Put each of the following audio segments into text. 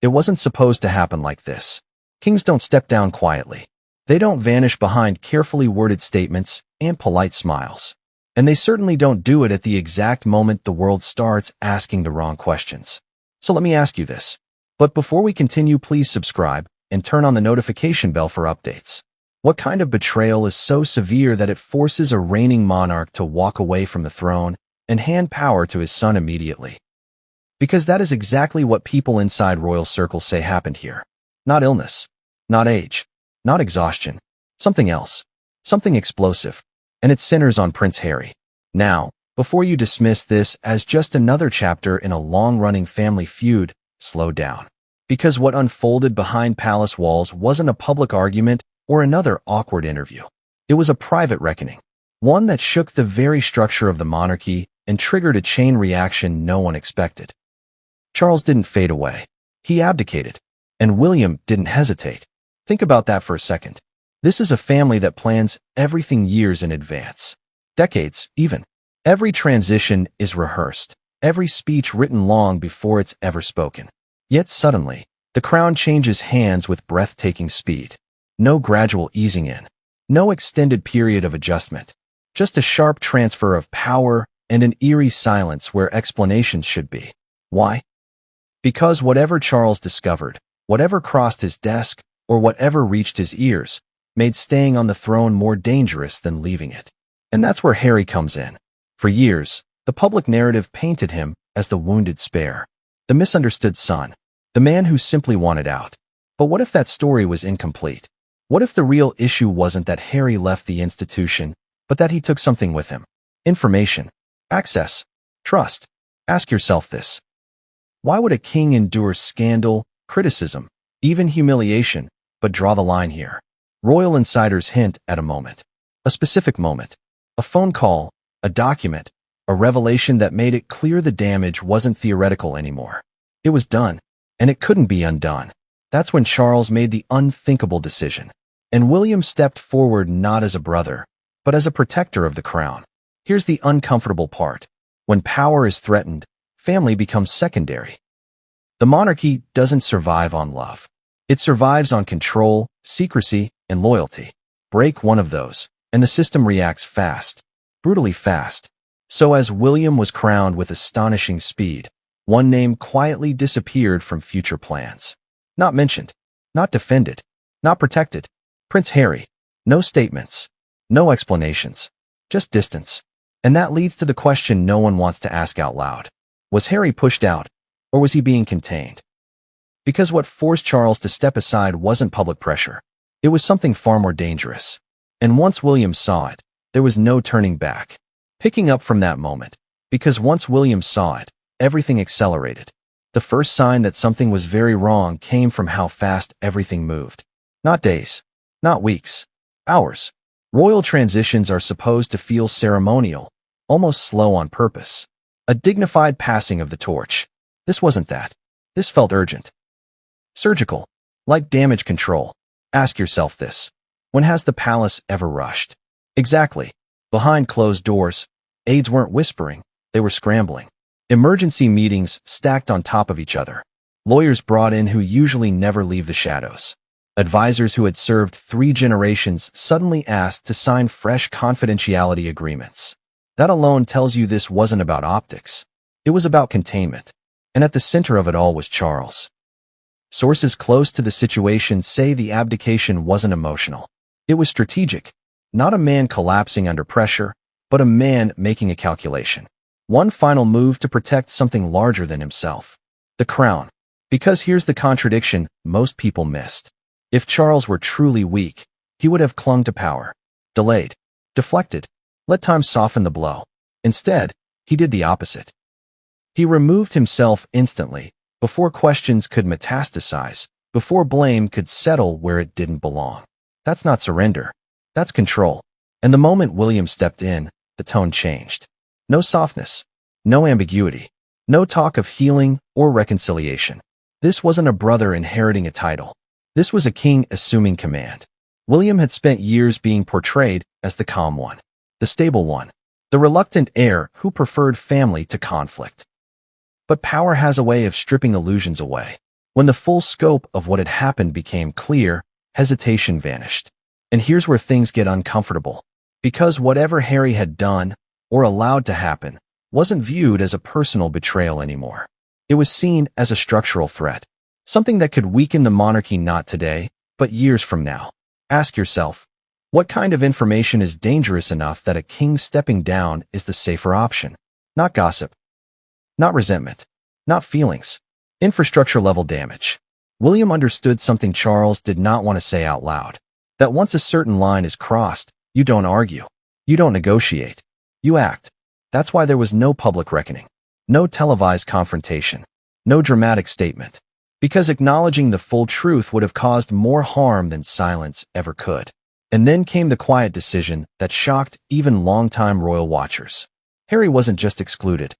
It wasn't supposed to happen like this. Kings don't step down quietly. They don't vanish behind carefully worded statements and polite smiles. And they certainly don't do it at the exact moment the world starts asking the wrong questions. So let me ask you this. But before we continue, please subscribe and turn on the notification bell for updates. What kind of betrayal is so severe that it forces a reigning monarch to walk away from the throne and hand power to his son immediately? Because that is exactly what people inside royal circles say happened here. Not illness, not age, not exhaustion, something else, something explosive, and it centers on Prince Harry. Now, before you dismiss this as just another chapter in a long-running family feud, slow down. Because what unfolded behind palace walls wasn't a public argument or another awkward interview. It was a private reckoning, one that shook the very structure of the monarchy and triggered a chain reaction no one expected. Charles didn't fade away. He abdicated. And William didn't hesitate. Think about that for a second. This is a family that plans everything years in advance. Decades, even. Every transition is rehearsed. Every speech written long before it's ever spoken. Yet suddenly, the crown changes hands with breathtaking speed. No gradual easing in. No extended period of adjustment. Just a sharp transfer of power and an eerie silence where explanations should be. Why? Because whatever Charles discovered, whatever crossed his desk, or whatever reached his ears, made staying on the throne more dangerous than leaving it. And that's where Harry comes in. For years, the public narrative painted him as the wounded spare, the misunderstood son, the man who simply wanted out. But what if that story was incomplete? What if the real issue wasn't that Harry left the institution, but that he took something with him? Information, access, trust. Ask yourself this. Why would a king endure scandal, criticism, even humiliation, but draw the line here? Royal insiders hint at a moment. A specific moment. A phone call, a document, a revelation that made it clear the damage wasn't theoretical anymore. It was done, and it couldn't be undone. That's when Charles made the unthinkable decision. And William stepped forward not as a brother, but as a protector of the crown. Here's the uncomfortable part. When power is threatened, family becomes secondary. The monarchy doesn't survive on love. It survives on control, secrecy, and loyalty. Break one of those, and the system reacts fast, brutally fast. So as William was crowned with astonishing speed, one name quietly disappeared from future plans. Not mentioned, not defended, not protected. Prince Harry. No statements, no explanations, just distance. And that leads to the question no one wants to ask out loud. Was Harry pushed out, or was he being contained? Because what forced Charles to step aside wasn't public pressure. It was something far more dangerous. And once William saw it, there was no turning back. Picking up from that moment, because once William saw it, everything accelerated. The first sign that something was very wrong came from how fast everything moved. Not days, not weeks, hours. Royal transitions are supposed to feel ceremonial, almost slow on purpose. A dignified passing of the torch. This wasn't that. This felt urgent. Surgical. Like damage control. Ask yourself this. When has the palace ever rushed? Exactly. Behind closed doors, aides weren't whispering, they were scrambling. Emergency meetings stacked on top of each other. Lawyers brought in who usually never leave the shadows. Advisors who had served 3 generations suddenly asked to sign fresh confidentiality agreements. That alone tells you this wasn't about optics. It was about containment. And at the center of it all was Charles. Sources close to the situation say the abdication wasn't emotional. It was strategic. Not a man collapsing under pressure, but a man making a calculation. One final move to protect something larger than himself. The crown. Because here's the contradiction most people missed. If Charles were truly weak, he would have clung to power. Delayed. Deflected. Let time soften the blow. Instead, he did the opposite. He removed himself instantly, before questions could metastasize, before blame could settle where it didn't belong. That's not surrender. That's control. And the moment William stepped in, the tone changed. No softness. No ambiguity. No talk of healing or reconciliation. This wasn't a brother inheriting a title. This was a king assuming command. William had spent years being portrayed as the calm one, the stable one, the reluctant heir who preferred family to conflict. But power has a way of stripping illusions away. When the full scope of what had happened became clear, hesitation vanished. And here's where things get uncomfortable. Because whatever Harry had done, or allowed to happen, wasn't viewed as a personal betrayal anymore. It was seen as a structural threat. Something that could weaken the monarchy not today, but years from now. Ask yourself, what kind of information is dangerous enough that a king stepping down is the safer option? Not gossip. Not resentment. Not feelings. Infrastructure-level damage. William understood something Charles did not want to say out loud. That once a certain line is crossed, you don't argue. You don't negotiate. You act. That's why there was no public reckoning. No televised confrontation. No dramatic statement. Because acknowledging the full truth would have caused more harm than silence ever could. And then came the quiet decision that shocked even longtime royal watchers. Harry wasn't just excluded.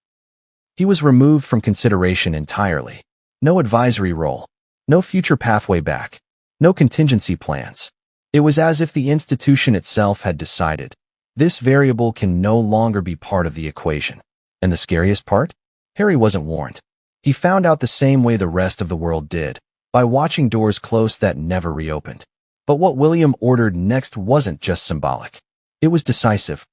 He was removed from consideration entirely. No advisory role. No future pathway back. No contingency plans. It was as if the institution itself had decided, this variable can no longer be part of the equation. And the scariest part? Harry wasn't warned. He found out the same way the rest of the world did, by watching doors close that never reopened. But what William ordered next wasn't just symbolic. It was decisive.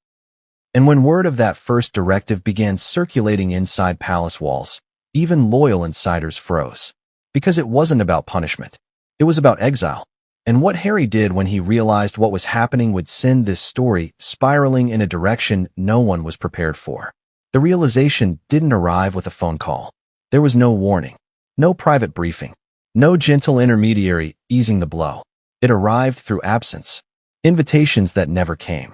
And when word of that first directive began circulating inside palace walls, even loyal insiders froze. Because it wasn't about punishment. It was about exile. And what Harry did when he realized what was happening would send this story spiraling in a direction no one was prepared for. The realization didn't arrive with a phone call. There was no warning. No private briefing. No gentle intermediary easing the blow. It arrived through absence. Invitations that never came.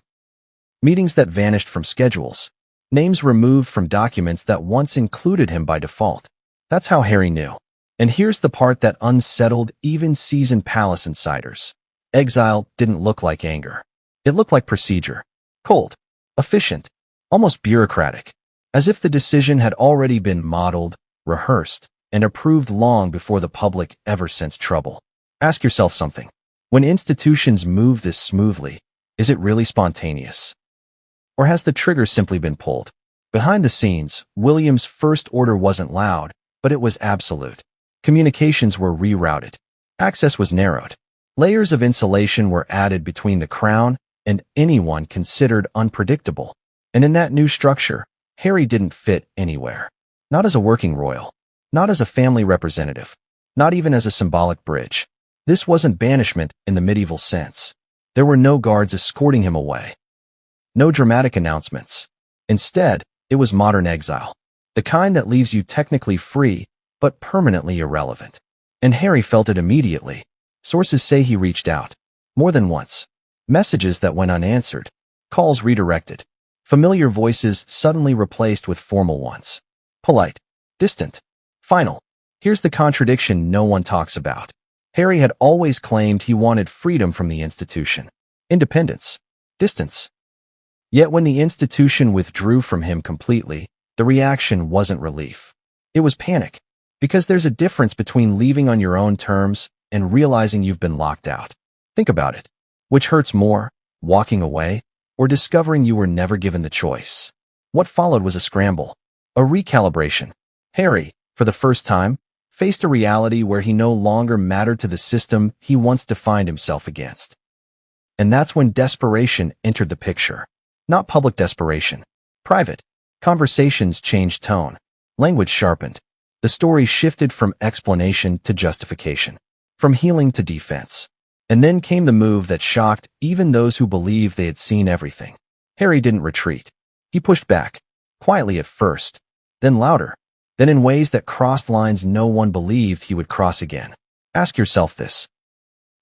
Meetings that vanished from schedules. Names removed from documents that once included him by default. That's how Harry knew. And here's the part that unsettled even seasoned palace insiders. Exile didn't look like anger. It looked like procedure. Cold. Efficient. Almost bureaucratic. As if the decision had already been modeled, rehearsed, and approved long before the public ever sensed trouble. Ask yourself something. When institutions move this smoothly, is it really spontaneous? Or has the trigger simply been pulled? Behind the scenes, William's first order wasn't loud, but it was absolute. Communications were rerouted. Access was narrowed. Layers of insulation were added between the crown and anyone considered unpredictable. And in that new structure, Harry didn't fit anywhere. Not as a working royal. Not as a family representative. Not even as a symbolic bridge. This wasn't banishment in the medieval sense. There were no guards escorting him away. No dramatic announcements. Instead, it was modern exile. The kind that leaves you technically free, but permanently irrelevant. And Harry felt it immediately. Sources say he reached out. More than once. Messages that went unanswered. Calls redirected. Familiar voices suddenly replaced with formal ones. Polite. Distant. Final. Here's the contradiction no one talks about. Harry had always claimed he wanted freedom from the institution. Independence. Distance. Yet when the institution withdrew from him completely, the reaction wasn't relief. It was panic. Because there's a difference between leaving on your own terms and realizing you've been locked out. Think about it. Which hurts more, walking away, or discovering you were never given the choice? What followed was a scramble. A recalibration. Harry, for the first time, faced a reality where he no longer mattered to the system he once defined himself against. And that's when desperation entered the picture. Not public desperation. Private. Conversations changed tone. Language sharpened. The story shifted from explanation to justification. From healing to defense. And then came the move that shocked even those who believed they had seen everything. Harry didn't retreat. He pushed back. Quietly at first. Then louder. Then in ways that crossed lines no one believed he would cross again. Ask yourself this.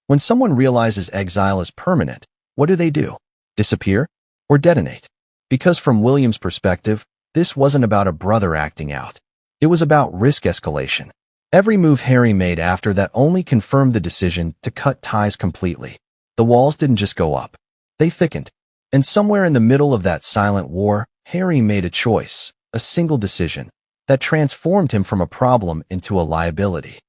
When someone realizes exile is permanent, what do? Disappear? Or detonate? Because from William's perspective, this wasn't about a brother acting out. It was about risk escalation. Every move Harry made after that only confirmed the decision to cut ties completely. The walls didn't just go up. They thickened. And somewhere in the middle of that silent war, Harry made a choice, a single decision, that transformed him from a problem into a liability.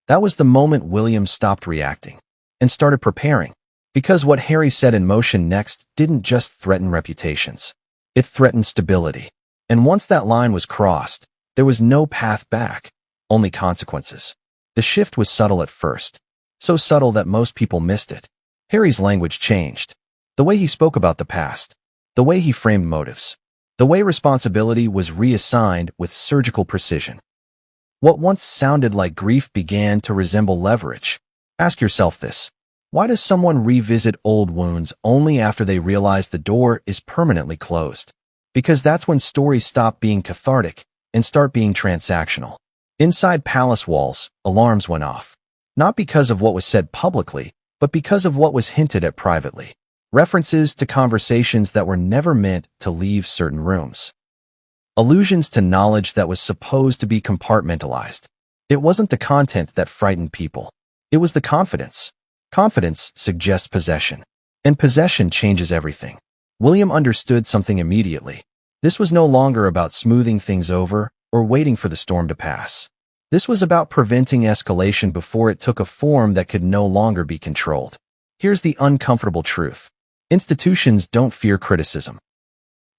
That was the moment William stopped reacting and started preparing. Because what Harry set in motion next didn't just threaten reputations. It threatened stability. And once that line was crossed, there was no path back, only consequences. The shift was subtle at first, so subtle that most people missed it. Harry's language changed. The way he spoke about the past, the way he framed motives, the way responsibility was reassigned with surgical precision. What once sounded like grief began to resemble leverage. Ask yourself this. Why does someone revisit old wounds only after they realize the door is permanently closed? Because that's when stories stop being cathartic and start being transactional. Inside palace walls, alarms went off. Not because of what was said publicly, but because of what was hinted at privately. References to conversations that were never meant to leave certain rooms. Allusions to knowledge that was supposed to be compartmentalized. It wasn't the content that frightened people. It was the confidence. Confidence suggests possession. And possession changes everything. William understood something immediately. This was no longer about smoothing things over or waiting for the storm to pass. This was about preventing escalation before it took a form that could no longer be controlled. Here's the uncomfortable truth. Institutions don't fear criticism.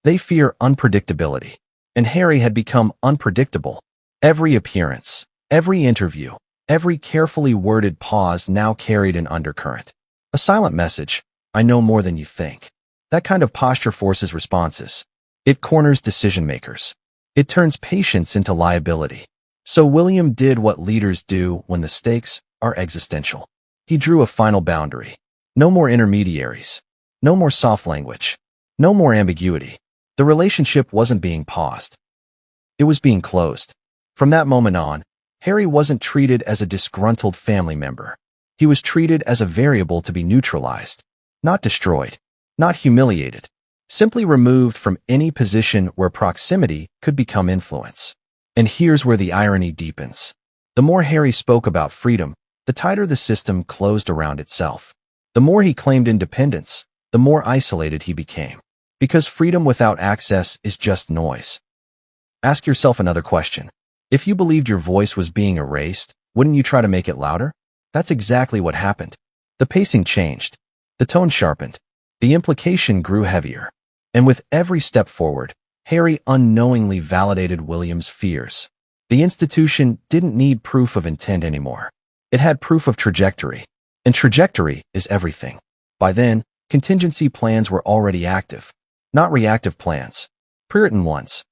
They fear unpredictability. And Harry had become unpredictable. Every appearance, every interview, every carefully worded pause now carried an undercurrent. A silent message, I know more than you think. That kind of posture forces responses. It corners decision-makers. It turns patience into liability. So William did what leaders do when the stakes are existential. He drew a final boundary. No more intermediaries. No more soft language. No more ambiguity. The relationship wasn't being paused. It was being closed. From that moment on, Harry wasn't treated as a disgruntled family member. He was treated as a variable to be neutralized, not destroyed, not humiliated, simply removed from any position where proximity could become influence. And here's where the irony deepens. The more Harry spoke about freedom, the tighter the system closed around itself. The more he claimed independence, the more isolated he became. Because freedom without access is just noise. Ask yourself another question. If you believed your voice was being erased, wouldn't you try to make it louder? That's exactly what happened. The pacing changed. The tone sharpened. The implication grew heavier. And with every step forward, Harry unknowingly validated William's fears. The institution didn't need proof of intent anymore. It had proof of trajectory. And trajectory is everything. By then, contingency plans were already active. Not reactive plans. Pre-written ones.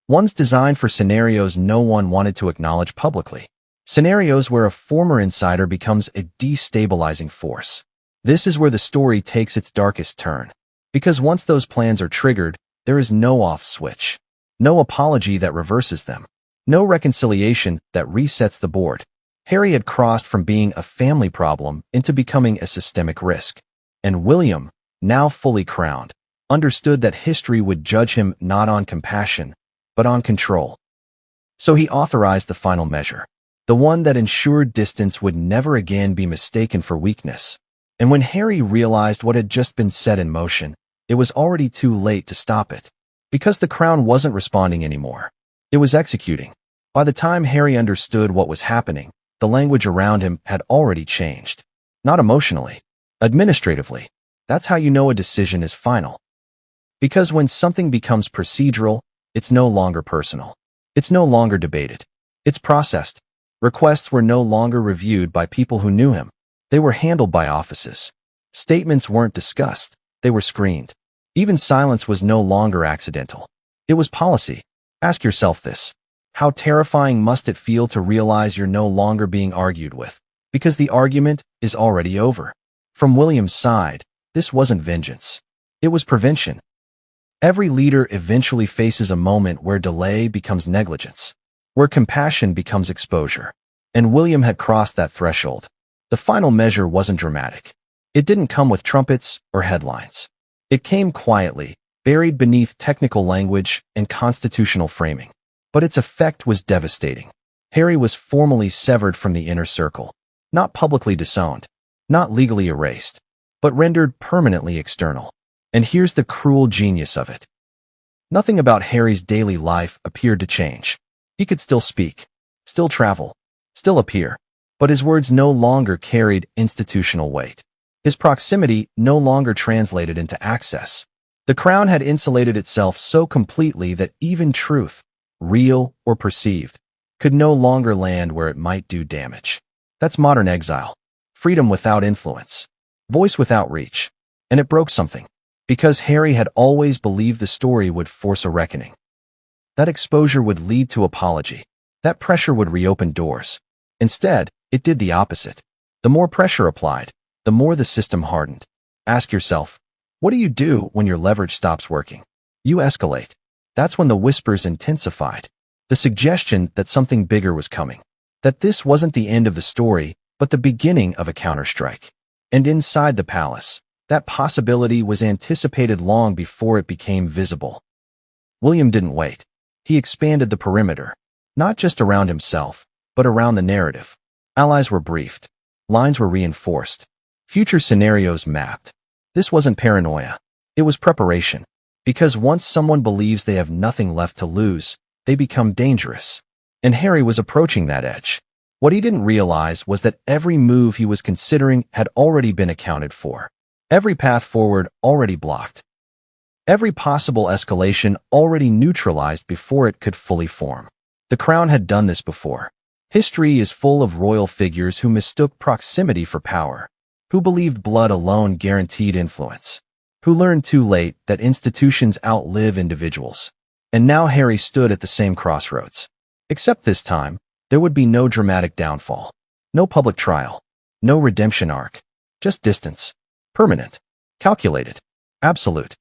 Ones designed for scenarios no one wanted to acknowledge publicly. Scenarios where a former insider becomes a destabilizing force. This is where the story takes its darkest turn. Because once those plans are triggered, there is no off switch. No apology that reverses them. No reconciliation that resets the board. Harry had crossed from being a family problem into becoming a systemic risk. And William, now fully crowned, understood that history would judge him not on compassion, but on control. So he authorized the final measure, the one that ensured distance would never again be mistaken for weakness. And when Harry realized what had just been set in motion, it was already too late to stop it. Because the crown wasn't responding anymore. It was executing. By the time Harry understood what was happening, the language around him had already changed. Not emotionally, administratively. That's how you know a decision is final. Because when something becomes procedural, it's no longer personal. It's no longer debated. It's processed. Requests were no longer reviewed by people who knew him. They were handled by offices. Statements weren't discussed. They were screened. Even silence was no longer accidental. It was policy. Ask yourself this. How terrifying must it feel to realize you're no longer being argued with? Because the argument is already over. From William's side, this wasn't vengeance. It was prevention. Every leader eventually faces a moment where delay becomes negligence, where compassion becomes exposure. And William had crossed that threshold. The final measure wasn't dramatic. It didn't come with trumpets or headlines. It came quietly, buried beneath technical language and constitutional framing. But its effect was devastating. Harry was formally severed from the inner circle, not publicly disowned, not legally erased, but rendered permanently external. And here's the cruel genius of it. Nothing about Harry's daily life appeared to change. He could still speak, still travel, still appear, but his words no longer carried institutional weight. His proximity no longer translated into access. The crown had insulated itself so completely that even truth, real or perceived, could no longer land where it might do damage. That's modern exile. Freedom without influence. Voice without reach. And it broke something. Because Harry had always believed the story would force a reckoning. That exposure would lead to apology. That pressure would reopen doors. Instead, it did the opposite. The more pressure applied, the more the system hardened. Ask yourself, what do you do when your leverage stops working? You escalate. That's when the whispers intensified. The suggestion that something bigger was coming. That this wasn't the end of the story, but the beginning of a counterstrike. And inside the palace, that possibility was anticipated long before it became visible. William didn't wait. He expanded the perimeter, not just around himself, but around the narrative. Allies were briefed. Lines were reinforced. Future scenarios mapped. This wasn't paranoia. It was preparation. Because once someone believes they have nothing left to lose, they become dangerous. And Harry was approaching that edge. What he didn't realize was that every move he was considering had already been accounted for. Every path forward already blocked. Every possible escalation already neutralized before it could fully form. The Crown had done this before. History is full of royal figures who mistook proximity for power, who believed blood alone guaranteed influence, who learned too late that institutions outlive individuals. And now Harry stood at the same crossroads. Except this time, there would be no dramatic downfall, no public trial, no redemption arc, just distance, permanent, calculated, absolute.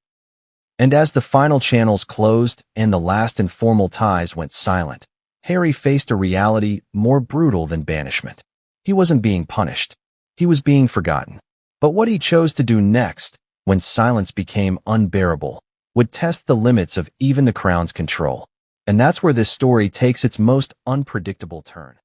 And as the final channels closed and the last informal ties went silent, Harry faced a reality more brutal than banishment. He wasn't being punished. He was being forgotten. But what he chose to do next, when silence became unbearable, would test the limits of even the Crown's control. And that's where this story takes its most unpredictable turn.